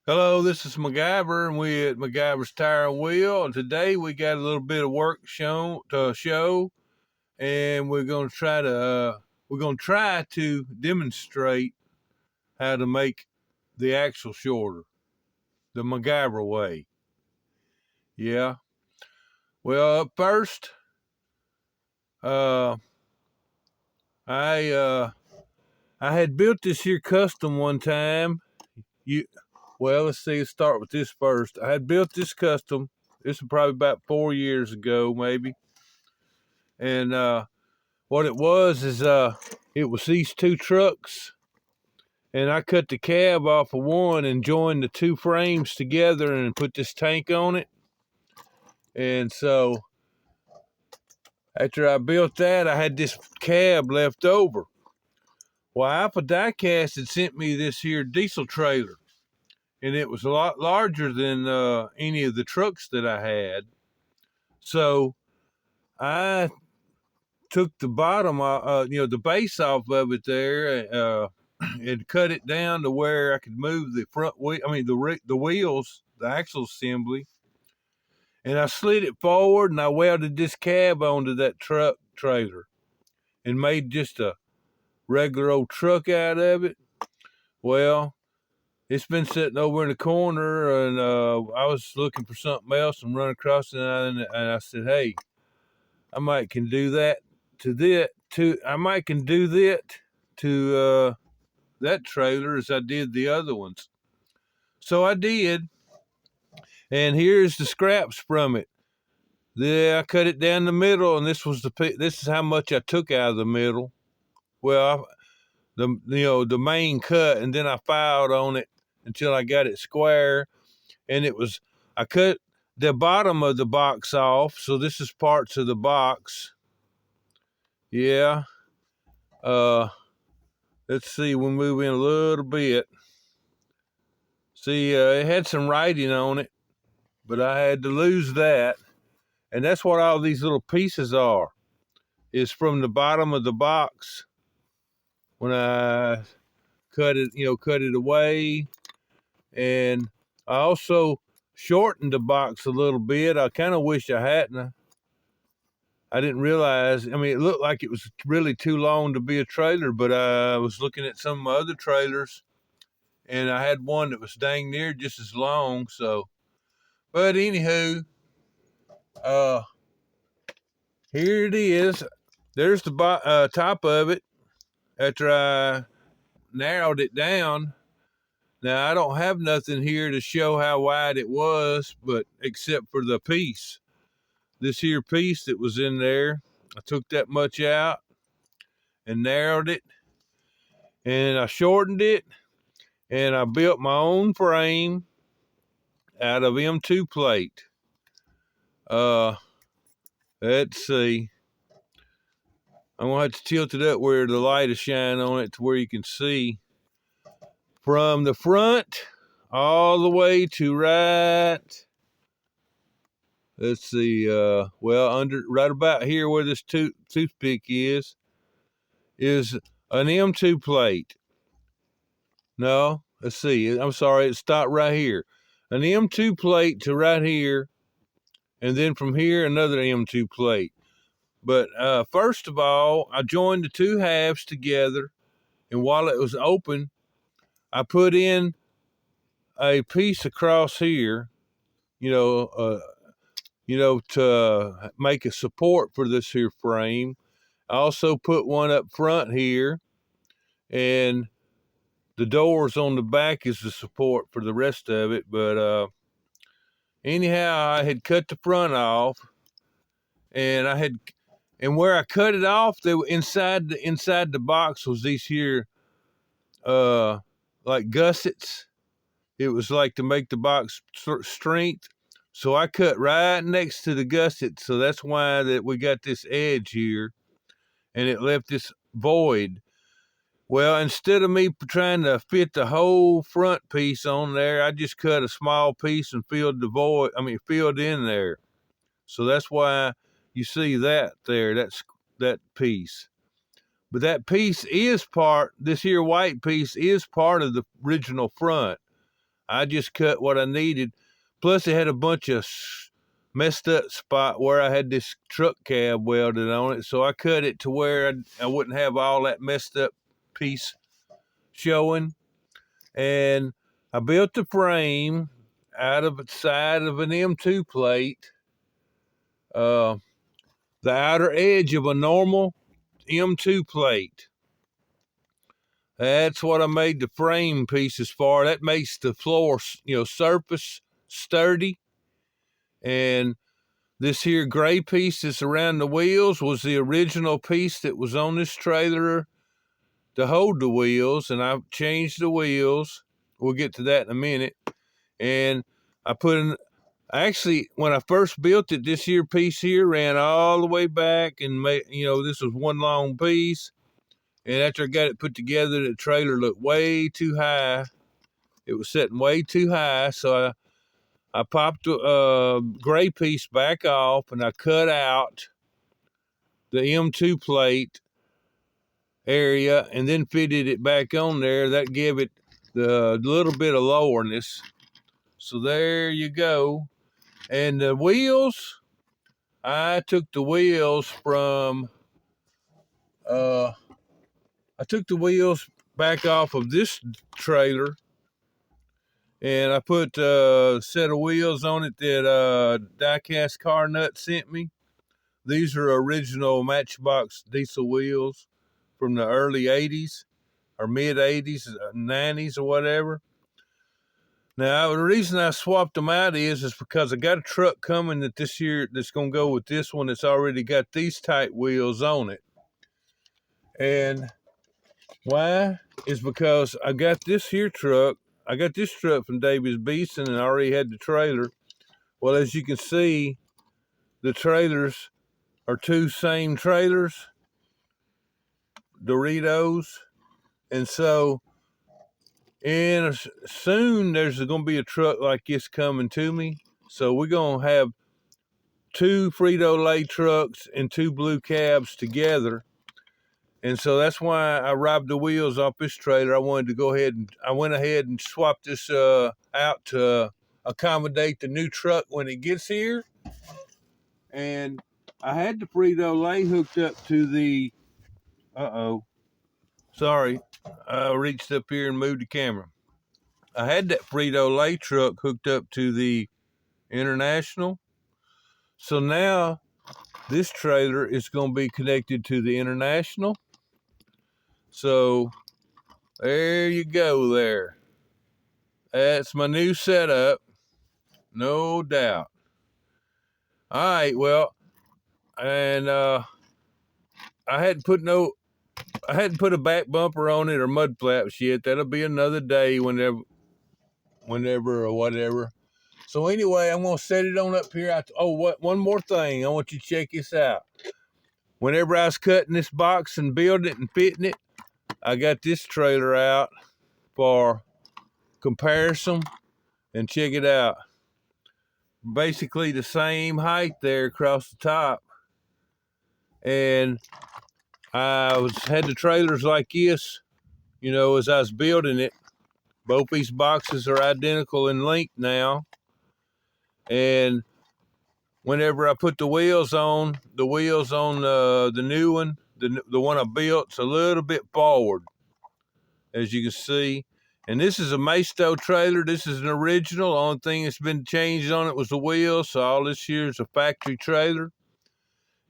Hello, this is MacGyver, and we at MacGyver's Tire and Wheel. And today we got a little bit of work show, and we're gonna try to demonstrate how to make the axle shorter, the MacGyver way. Yeah. Well, up first, uh, I uh, I had built this here custom one time. You well, let's see. Let's start with this first. I had built this custom. This was probably about 4 years ago, maybe, and what it was is it was these two trucks, and I cut the cab off of one and joined the two frames together and put this tank on it. And so after I built that, I had this cab left over. Well, Alpha Diecast had sent me this here diesel trailer, and it was a lot larger than any of the trucks that I had. So I took the bottom, the base off of it there, and cut it down to where I could move the front wheel. I mean the wheels, the axle assembly, and I slid it forward, and I welded this cab onto that truck trailer, and made just a regular old truck out of it. Well, it's been sitting over in the corner, and I was looking for something else and run across it, and I said, "Hey, I might can do that to that to I might can do that to that trailer as I did the other ones." So I did, and here's the scraps from it. I cut it down the middle, and this is how much I took out of the middle. Well, the main cut, and then I filed on it until I got it square, and I cut the bottom of the box off, so this is parts of the box. Yeah. Uh, let's see. We'll move in a little bit. See, it had some writing on it, but I had to lose that. And that's what all these little pieces are, is from the bottom of the box when I cut it away. And I also shortened the box a little bit. I kind of wish I hadn't. I didn't realize, I mean, it looked like it was really too long to be a trailer, but I was looking at some of my other trailers, and I had one that was dang near just as long. So, but anywho, uh, here it is. There's the top of it after I narrowed it down. Now, I don't have nothing here to show how wide it was, but except for the piece. This here piece that was in there, I took that much out and narrowed it, and I shortened it, and I built my own frame out of M2 plate. Uh, let's see. I'm gonna have to tilt it up where the light is shining on it to where you can see from the front all the way to right. Let's see. Right about here where this toothpick is an M2 plate. No, let's see. I'm sorry. It stopped right here. An M2 plate to right here, and then from here another M2 plate. But first of all, I joined the two halves together, and while it was open, I put in a piece across here, you know, uh, to make a support for this here frame. I also put one up front here, and the doors on the back is the support for the rest of it. But anyhow, I had cut the front off, and where I cut it off, they were inside the box was these here like gussets. It was like to make the box strength. So I cut right next to the gusset. So that's why that we got this edge here, and it left this void. Well, instead of me trying to fit the whole front piece on there, I just cut a small piece and filled in there. So that's why you see that there. That's that piece. But this here white piece is part of the original front. I just cut what I needed. Plus, it had a bunch of messed up spot where I had this truck cab welded on it, so I cut it to where I wouldn't have all that messed up piece showing. And I built the frame out of the side of an M2 plate, the outer edge of a normal M2 plate. That's what I made the frame pieces for. That makes the floor, surface sturdy. And this here gray piece that's around the wheels was the original piece that was on this trailer to hold the wheels, and I've changed the wheels. We'll get to that in a minute. And I put in, actually, when I first built it, this here piece here ran all the way back and made, this was one long piece. And after I got it put together, the trailer looked way too high. It was sitting way too high, so I popped the gray piece back off, and I cut out the M2 plate area and then fitted it back on there. That gave it the little bit of lowerness. So there you go. And the wheels, I took the wheels from, back off of this trailer, and I put a set of wheels on it that Die-Cast Car Nut sent me. These are original Matchbox diesel wheels from the early 80s or mid 80s, 90s or whatever. Now, the reason I swapped them out is because I got a truck coming that this year that's going to go with this one that's already got these type wheels on it. And why? Is because I got this here truck. I got this truck from Davis Beeson and I already had the trailer. Well, as you can see, the trailers are two same trailers, Doritos. And so soon there's going to be a truck like this coming to me. So we're going to have two Frito-Lay trucks and two blue cabs together. And so that's why I robbed the wheels off this trailer. I went ahead and swapped this out to accommodate the new truck when it gets here. And I had the Frito-Lay hooked up to the, sorry, I reached up here and moved the camera. I had that Frito-Lay truck hooked up to the International. So now this trailer is going to be connected to the International. So there you go there. That's my new setup, no doubt. All right, well, and I hadn't put a back bumper on it or mud flaps yet. That'll be another day whenever or whatever. So anyway, I'm gonna set it on up here. One more thing. I want you to check this out. Whenever I was cutting this box and building it and fitting it, I got this trailer out for comparison, and check it out. Basically the same height there across the top. And I had the trailers like this, as I was building it. Both these boxes are identical in length now. And whenever I put the wheels on the new one, the one I built, it's a little bit forward, as you can see. And this is a Maisto trailer. This is an original. The only thing that's been changed on it was the wheels. So all this here is a factory trailer.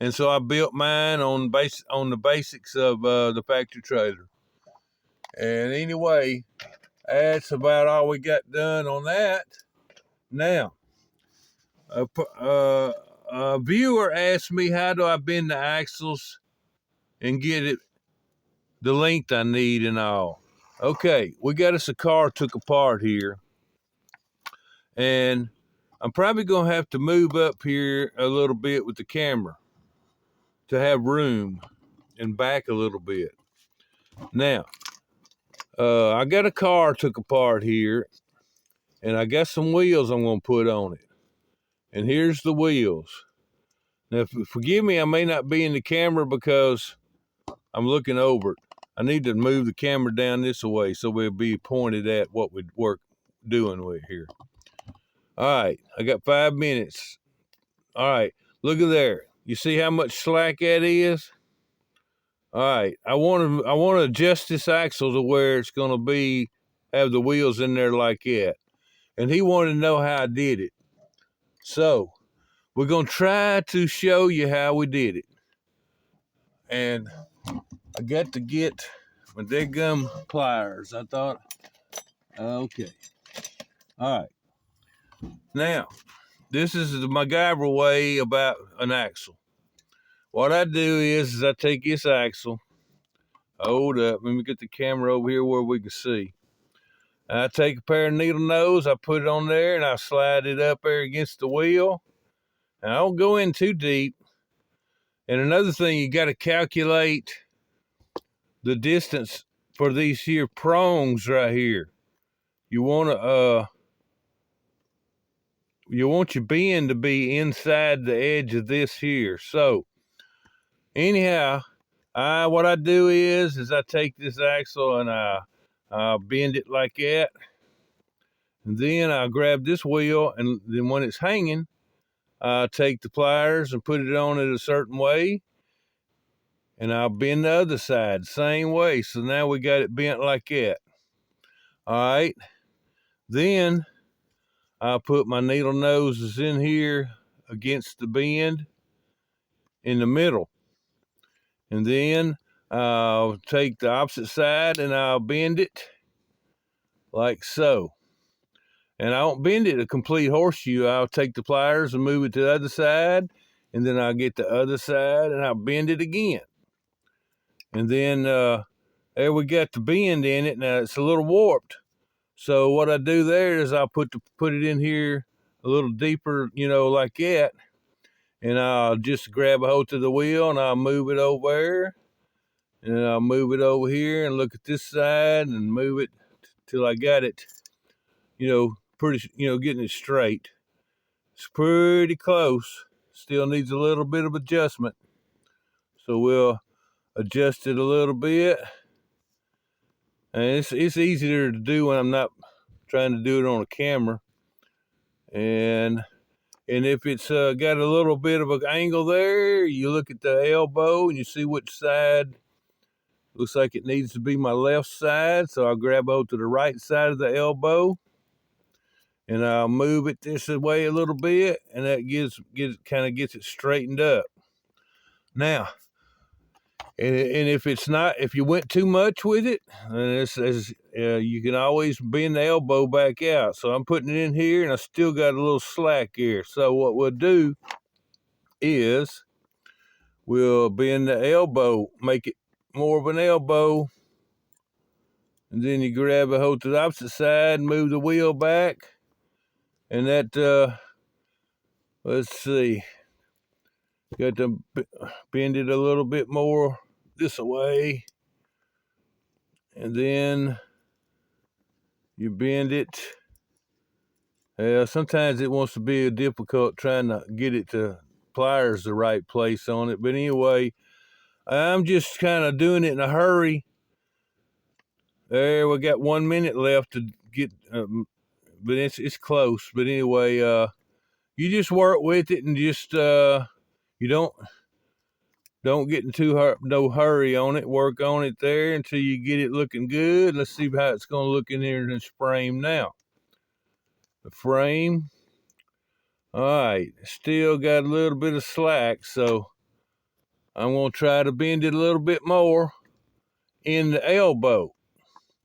And so I built mine on the basics of the factory trailer. And anyway, that's about all we got done on that. Now, a viewer asked me, how do I bend the axles and get it the length I need and all. Okay, we got us a car took apart here. And I'm probably going to have to move up here a little bit with the camera to have room and back a little bit. Now, I got a car took apart here, and I got some wheels I'm going to put on it. And here's the wheels. Now, forgive me, I may not be in the camera because I'm looking over it. I need to move the camera down this way so we'll be pointed at what would work, doing with here. All right, I got 5 minutes. All right, look at there. You see how much slack that is? All right, I want to adjust this axle to where it's going to have the wheels in there like that. And he wanted to know how I did it. So we're going to try to show you how we did it. And I got to get my dead gum pliers. I thought, okay. All right. Now, this is the MacGyver way about an axle. What I do is I take this axle, hold up, let me get the camera over here where we can see. I take a pair of needle nose, I put it on there, and I slide it up there against the wheel. And I don't go in too deep. And another thing, you got to calculate the distance for these here prongs right here. You want your bend to be inside the edge of this here. So anyhow, what I do is I take this axle and I bend it like that. And then I grab this wheel, and then when it's hanging, I take the pliers and put it on it a certain way. And I'll bend the other side, same way. So now we got it bent like that. All right. Then I'll put my needle noses in here against the bend in the middle. And then I'll take the opposite side and I'll bend it like so. And I don't bend it a complete horseshoe. I'll take the pliers and move it to the other side. And then I'll get the other side and I'll bend it again. And then there we got the bend in it. Now it's a little warped. So what I do there is I'll put it in here a little deeper, like that. And I'll just grab a hold of the wheel and I'll move it over there. And I'll move it over here and look at this side and move it till I got it, pretty, getting it straight. It's pretty close. Still needs a little bit of adjustment. So we'll adjust it a little bit. And it's easier to do when I'm not trying to do it on a camera. And if it's got a little bit of an angle there, you look at the elbow and you see which side looks like it needs to be my left side. So I'll grab hold to the right side of the elbow and I'll move it this way a little bit, and that gets it straightened up. Now, and if you went too much with it, you can always bend the elbow back out. So I'm putting it in here, and I still got a little slack here. So what we'll do is we'll bend the elbow, make it more of an elbow, and then you grab a hold to the opposite side, move the wheel back, and that let's see, got to bend it a little bit more this way, and then you bend it. Sometimes it wants to be difficult trying to get it to pliers the right place on it. But anyway, I'm just kind of doing it in a hurry. There, we got 1 minute left to get, but it's close. But anyway, you just work with it and just you don't get into no hurry on it. Work on it there until you get it looking good. Let's see how it's going to look in here in this frame now. The frame. All right, still got a little bit of slack, so I'm going to try to bend it a little bit more in the elbow.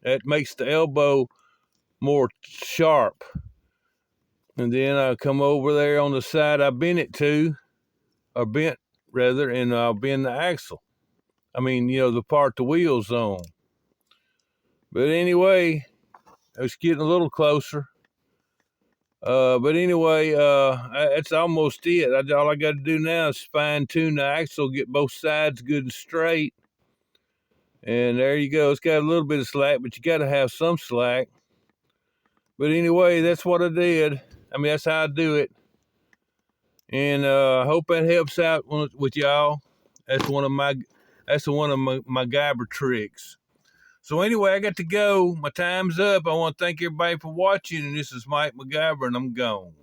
That makes the elbow more sharp. And then I'll come over there on the side I bent it to, or bent rather, and I'll bend the axle. I mean, the part the wheel's on. But anyway, it's getting a little closer. But anyway, that's almost it. All I got to do now is fine tune the axle, get both sides good and straight. And there you go. It's got a little bit of slack, but you got to have some slack. But anyway, that's what I did. I mean, that's how I do it. And I hope that helps out with y'all. That's one of my MacGyver tricks. So anyway, I got to go. My time's up. I want to thank everybody for watching, and this is Mike MacGyver, and I'm gone.